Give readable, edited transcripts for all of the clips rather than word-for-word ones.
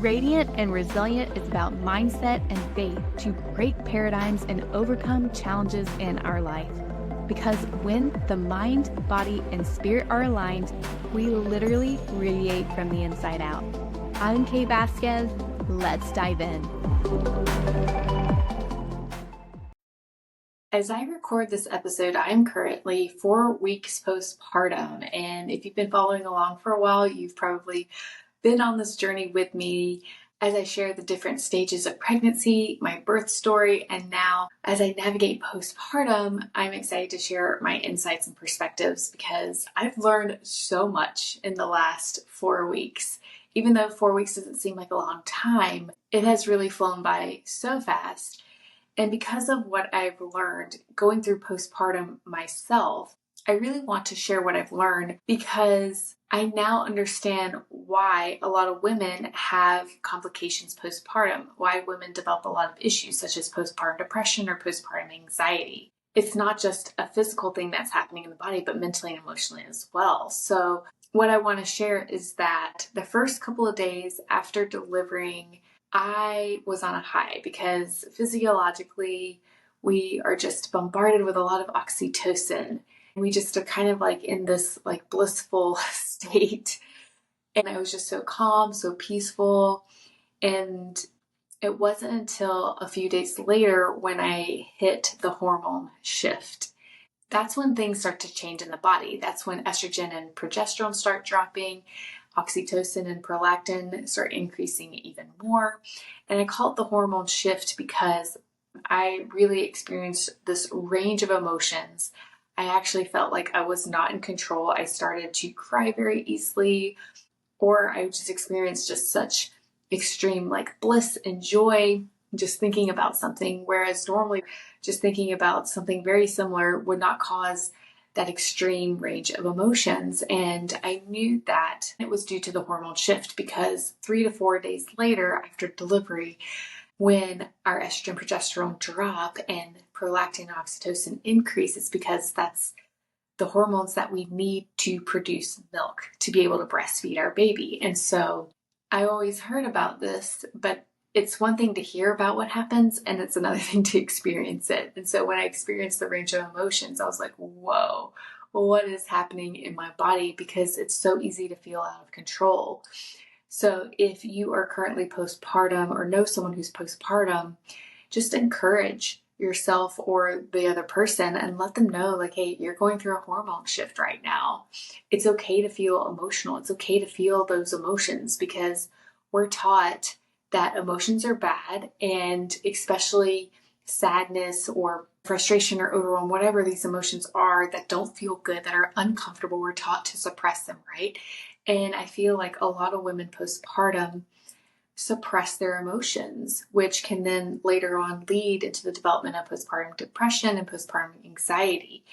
Radiant and Resilient is about mindset and faith to break paradigms and overcome challenges in our life. Because when the mind, body, and spirit are aligned, we literally radiate from the inside out. I'm Kay Vasquez. Let's dive in. As I record this episode, I'm currently 4 weeks postpartum. And if you've been following along for a while, you've probably been on this journey with me as I share the different stages of pregnancy, my birth story, and now as I navigate postpartum, I'm excited to share my insights and perspectives because I've learned so much in the last 4 weeks. Even though 4 weeks doesn't seem like a long time, it has really flown by so fast. And because of what I've learned going through postpartum myself, I really want to share what I've learned because I now understand why a lot of women have complications postpartum, why women develop a lot of issues such as postpartum depression or postpartum anxiety. It's not just a physical thing that's happening in the body, but mentally and emotionally as well. So what I want to share is that the first couple of days after delivering, I was on a high because physiologically we are just bombarded with a lot of oxytocin. We just are kind of like in this like blissful state. And I was just so calm, so peaceful. And it wasn't until a few days later when I hit the hormone shift. That's when things start to change in the body. That's when estrogen and progesterone start dropping. Oxytocin and prolactin start increasing even more. And I call it the hormone shift because I really experienced this range of emotions. I actually felt like I was not in control. I started to cry very easily, or I just experienced just such extreme like bliss and joy just thinking about something, whereas normally just thinking about something very similar would not cause that extreme range of emotions. And I knew that it was due to the hormone shift because 3 to 4 days later after delivery, when our estrogen progesterone drop and prolactin and oxytocin increase, it's because that's the hormones that we need to produce milk to be able to breastfeed our baby. And so I always heard about this, but it's one thing to hear about what happens and it's another thing to experience it. And so when I experienced the range of emotions, I was like, whoa, what is happening in my body? Because it's so easy to feel out of control. So if you are currently postpartum or know someone who's postpartum, just encourage yourself or the other person and let them know like, hey, you're going through a hormone shift right now. It's okay to feel emotional. It's okay to feel those emotions because we're taught that emotions are bad, and especially sadness or frustration or overwhelm, whatever these emotions are that don't feel good, that are uncomfortable, we're taught to suppress them, right? And I feel like a lot of women postpartum suppress their emotions, which can then later on lead into the development of postpartum depression and postpartum anxiety.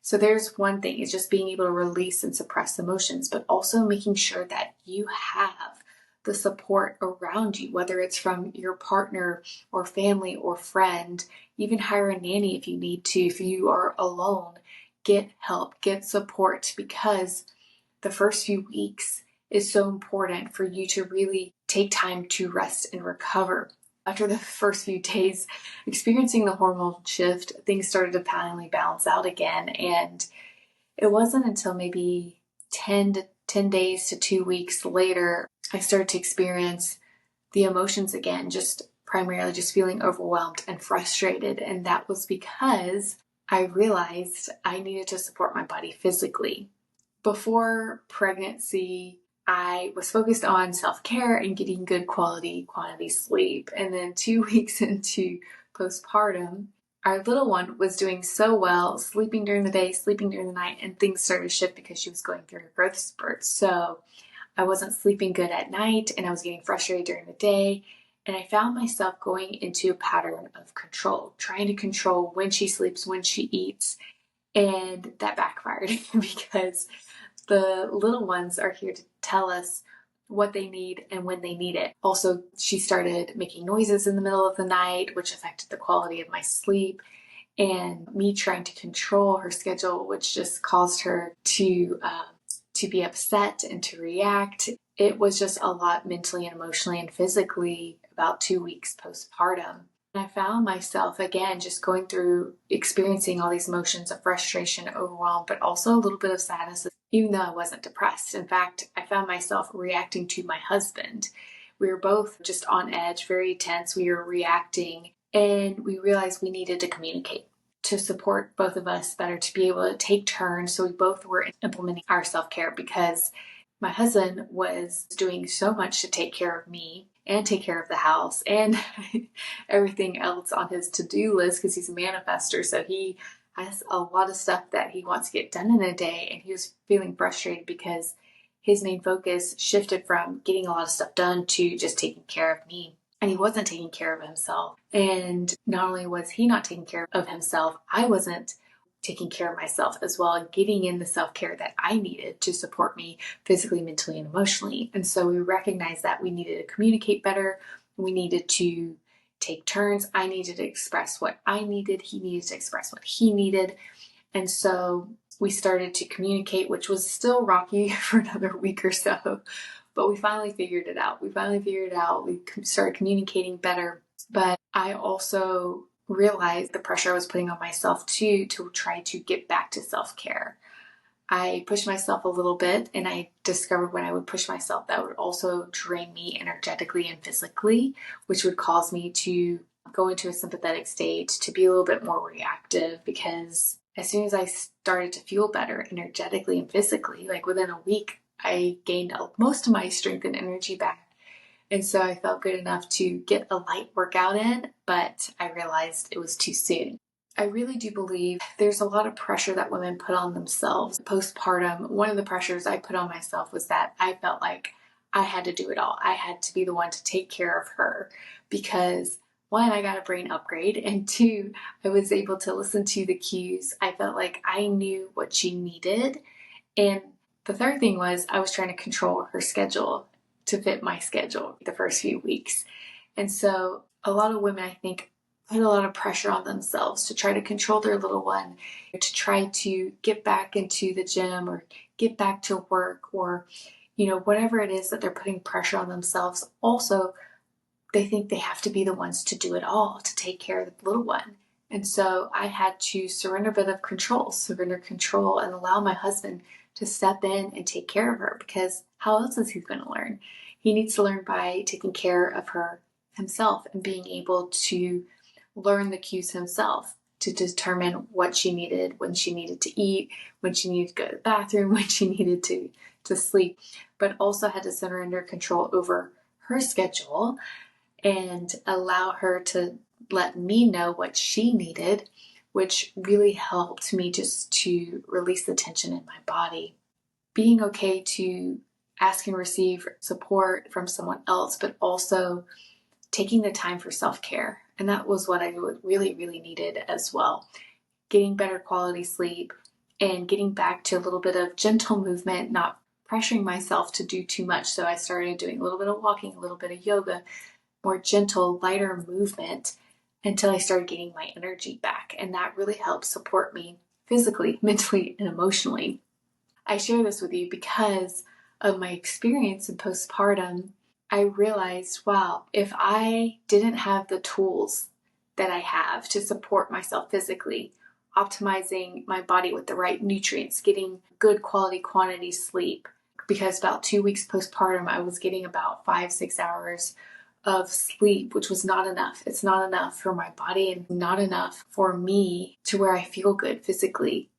So there's one thing, is just being able to release and suppress emotions, but also making sure that you have the support around you, whether it's from your partner or family or friend. Even hire a nanny if you need to. If you are alone, get help, get support, because the first few weeks is so important for you to really take time to rest and recover. After the first few days experiencing the hormone shift, things started to finally balance out again. And it wasn't until maybe 10 days to 2 weeks later, I started to experience the emotions again, just primarily just feeling overwhelmed and frustrated. And that was because I realized I needed to support my body physically. Before pregnancy, I was focused on self-care and getting good quantity sleep. And then 2 weeks into postpartum, our little one was doing so well, sleeping during the day, sleeping during the night, and things started to shift because she was going through her growth spurts. So I wasn't sleeping good at night and I was getting frustrated during the day. And I found myself going into a pattern of control, trying to control when she sleeps, when she eats. And that backfired because the little ones are here to tell us what they need and when they need it. Also, she started making noises in the middle of the night, which affected the quality of my sleep. And me trying to control her schedule, which just caused her to be upset and to react. it was just a lot mentally and emotionally and physically about 2 weeks postpartum. And I found myself again just going through experiencing all these emotions of frustration, overwhelm, but also a little bit of sadness, even though I wasn't depressed. In fact, I found myself reacting to my husband. We were both just on edge, very tense. We were reacting, and we realized we needed to communicate to support both of us better, to be able to take turns. So we both were implementing our self-care, because my husband was doing so much to take care of me and take care of the house and everything else on his to-do list, because he's a manifester. So he has a lot of stuff that he wants to get done in a day. And he was feeling frustrated because his main focus shifted from getting a lot of stuff done to just taking care of me. And he wasn't taking care of himself. And not only was he not taking care of himself, I wasn't taking care of myself as well, and getting in the self-care that I needed to support me physically, mentally, and emotionally. And so we recognized that we needed to communicate better. We needed to take turns. I needed to express what I needed. He needed to express what he needed. And so we started to communicate, which was still rocky for another week or so, but we finally figured it out. We started communicating better. But I also realized the pressure I was putting on myself too, to try to get back to self-care. I pushed myself a little bit, and I discovered when I would push myself, that would also drain me energetically and physically, which would cause me to go into a sympathetic state, to be a little bit more reactive, because as soon as I started to feel better energetically and physically, like within a week, I gained most of my strength and energy back. And so I felt good enough to get a light workout in, but I realized it was too soon. I really do believe there's a lot of pressure that women put on themselves postpartum. One of the pressures I put on myself was that I felt like I had to do it all. I had to be the one to take care of her, because one, I got a brain upgrade, and two, I was able to listen to the cues. I felt like I knew what she needed. And the third thing was I was trying to control her schedule to fit my schedule the first few weeks. And so a lot of women, I think, put a lot of pressure on themselves to try to control their little one, to try to get back into the gym or get back to work, or, whatever it is that they're putting pressure on themselves. Also, they think they have to be the ones to do it all, to take care of the little one. And so I had to surrender a bit of control, and allow my husband to step in and take care of her, because how else is he going to learn? He needs to learn by taking care of her himself and being able to learn the cues himself, to determine what she needed, when she needed to eat, when she needed to go to the bathroom, when she needed to sleep, but also had to surrender control over her schedule and allow her to let me know what she needed, which really helped me just to release the tension in my body. Being okay to ask and receive support from someone else, but also taking the time for self-care. And that was what I really, really needed as well. Getting better quality sleep and getting back to a little bit of gentle movement, not pressuring myself to do too much. So I started doing a little bit of walking, a little bit of yoga, more gentle, lighter movement, until I started getting my energy back. And that really helped support me physically, mentally, and emotionally. I share this with you because of my experience in postpartum. I realized, wow, if I didn't have the tools that I have to support myself physically, optimizing my body with the right nutrients, getting good quality quantity sleep, because about 2 weeks postpartum, I was getting about 5-6 hours of sleep, which was not enough. It's not enough for my body and not enough for me to where I feel good physically.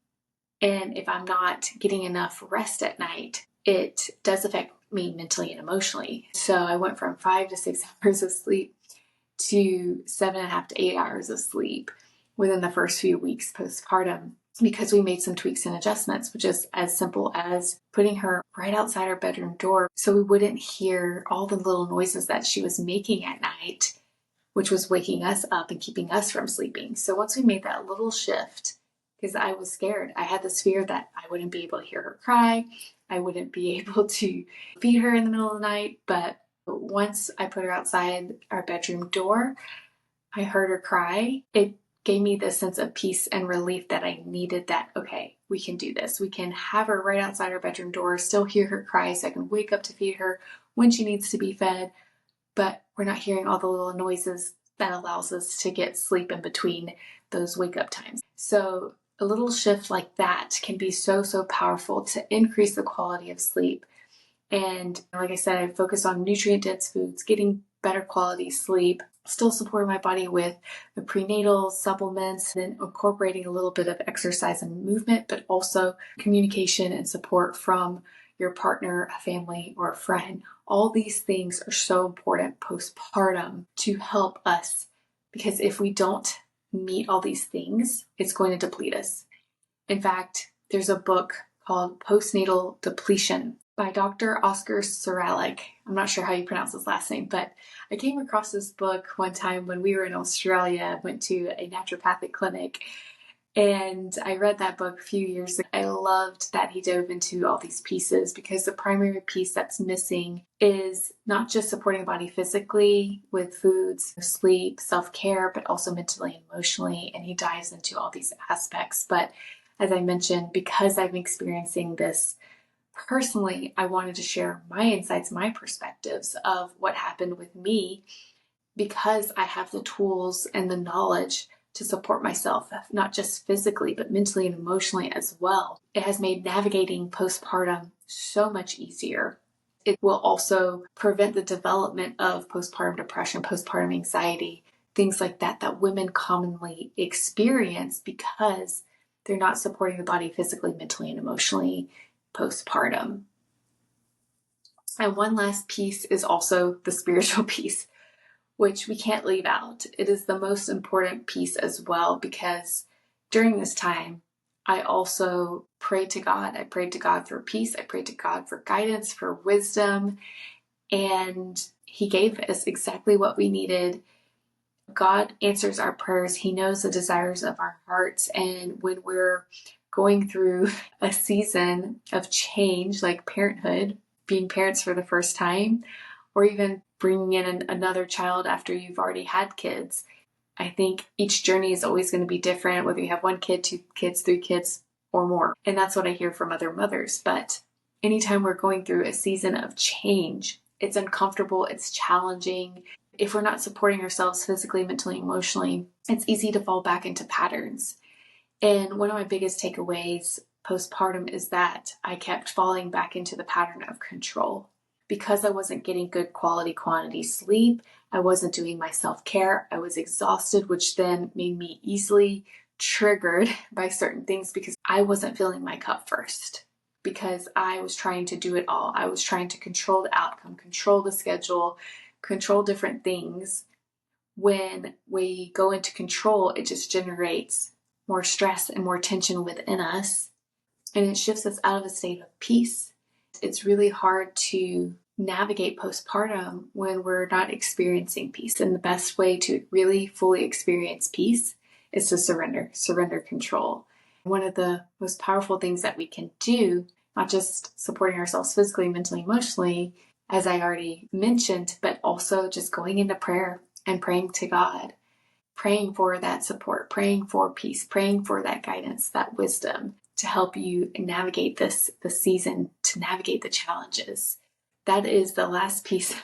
And if I'm not getting enough rest at night, it does affect me mentally and emotionally. So I went from 5 to 6 hours of sleep to 7.5 to 8 hours of sleep within the first few weeks postpartum, because we made some tweaks and adjustments, which is as simple as putting her right outside our bedroom door so we wouldn't hear all the little noises that she was making at night, which was waking us up and keeping us from sleeping. So once we made that little shift, because I was scared, I had this fear that I wouldn't be able to hear her cry, I wouldn't be able to feed her in the middle of the night. But once I put her outside our bedroom door, I heard her cry. It gave me this sense of peace and relief that I needed, that, okay, we can do this. We can have her right outside our bedroom door, still hear her cry so I can wake up to feed her when she needs to be fed, but we're not hearing all the little noises that allows us to get sleep in between those wake up times. So a little shift like that can be so powerful to increase the quality of sleep. And like I said, I focus on nutrient-dense foods, getting better quality sleep, still supporting my body with the prenatal supplements, and then incorporating a little bit of exercise and movement, but also communication and support from your partner, a family, or a friend. All these things are so important postpartum to help us, because if we don't meet all these things, it's going to deplete us. In fact, there's a book called Postnatal Depletion by Dr. Oscar Seralic. I'm not sure how you pronounce his last name, but I came across this book one time when we were in Australia. I went to a naturopathic clinic and I read that book a few years ago. I loved that he dove into all these pieces, because the primary piece that's missing is not just supporting the body physically with foods, sleep, self-care, but also mentally and emotionally. And he dives into all these aspects. But as I mentioned, because I'm experiencing this personally, I wanted to share my insights, my perspectives of what happened with me, because I have the tools and the knowledge to support myself, not just physically, but mentally and emotionally as well. It has made navigating postpartum so much easier. It will also prevent the development of postpartum depression, postpartum anxiety, things like that, that women commonly experience because they're not supporting the body physically, mentally, and emotionally postpartum. And one last piece is also the spiritual piece, which we can't leave out. It is the most important piece as well, because during this time, I also prayed to God. I prayed to God for peace. I prayed to God for guidance, for wisdom, and He gave us exactly what we needed. God answers our prayers. He knows the desires of our hearts. And when we're going through a season of change, like parenthood, being parents for the first time, or even bringing in another child after you've already had kids, I think each journey is always going to be different, whether you have 1 kid, 2 kids, 3 kids, or more. And that's what I hear from other mothers. But anytime we're going through a season of change, it's uncomfortable, it's challenging. If we're not supporting ourselves physically, mentally, emotionally, it's easy to fall back into patterns. And one of my biggest takeaways postpartum is that I kept falling back into the pattern of control. Because I wasn't getting good quality quantity sleep, I wasn't doing my self-care, I was exhausted, which then made me easily triggered by certain things because I wasn't filling my cup first. Because I was trying to do it all. I was trying to control the outcome, control the schedule, control different things. When we go into control, it just generates more stress and more tension within us. And it shifts us out of a state of peace. It's really hard to navigate postpartum when we're not experiencing peace. And the best way to really fully experience peace is to surrender control. One of the most powerful things that we can do, not just supporting ourselves physically, mentally, emotionally, as I already mentioned, but also just going into prayer and praying to God, praying for that support, praying for peace, praying for that guidance, that wisdom to help you navigate the season, to navigate the challenges. That is the last piece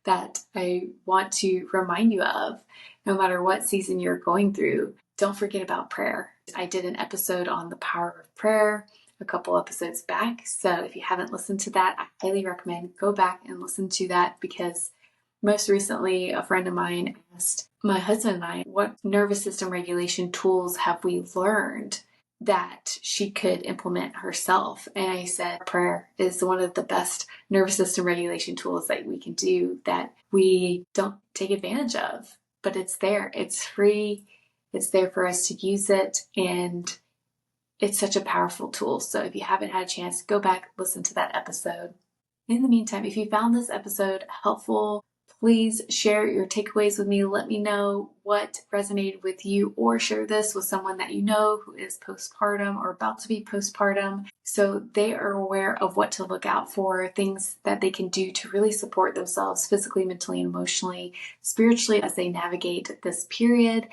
that I want to remind you of. No matter what season you're going through, don't forget about prayer. I did an episode on the power of prayer a couple episodes back. So if you haven't listened to that, I highly recommend go back and listen to that, because most recently a friend of mine asked my husband and I, what nervous system regulation tools have we learned that she could implement herself? And I said, prayer is one of the best nervous system regulation tools that we can do that we don't take advantage of, but it's there. It's free. It's there for us to use it. And it's such a powerful tool. So if you haven't had a chance, go back, listen to that episode. In the meantime, if you found this episode helpful, please share your takeaways with me. Let me know what resonated with you, or share this with someone that you know who is postpartum or about to be postpartum, so they are aware of what to look out for, things that they can do to really support themselves physically, mentally, and emotionally, spiritually as they navigate this period.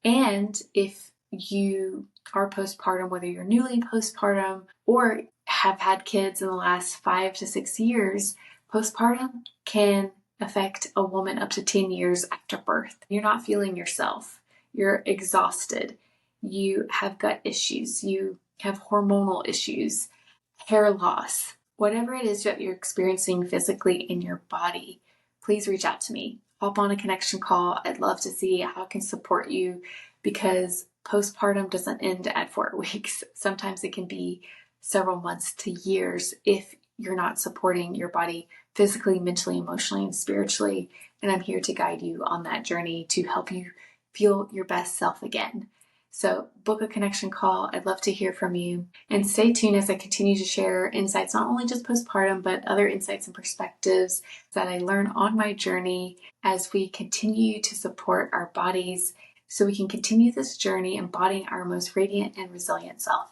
And if you are postpartum, whether you're newly postpartum or have had kids in the last 5 to 6 years, postpartum can affect a woman up to 10 years after birth. You're not feeling yourself. You're exhausted. You have gut issues. You have hormonal issues, hair loss, whatever it is that you're experiencing physically in your body. Please reach out to me. Hop on a connection call. I'd love to see how I can support you, because postpartum doesn't end at 4 weeks. Sometimes it can be several months to years if you're not supporting your body physically, mentally, emotionally, and spiritually. And I'm here to guide you on that journey to help you feel your best self again. So book a connection call. I'd love to hear from you. And stay tuned as I continue to share insights, not only just postpartum, but other insights and perspectives that I learn on my journey as we continue to support our bodies so we can continue this journey embodying our most radiant and resilient self.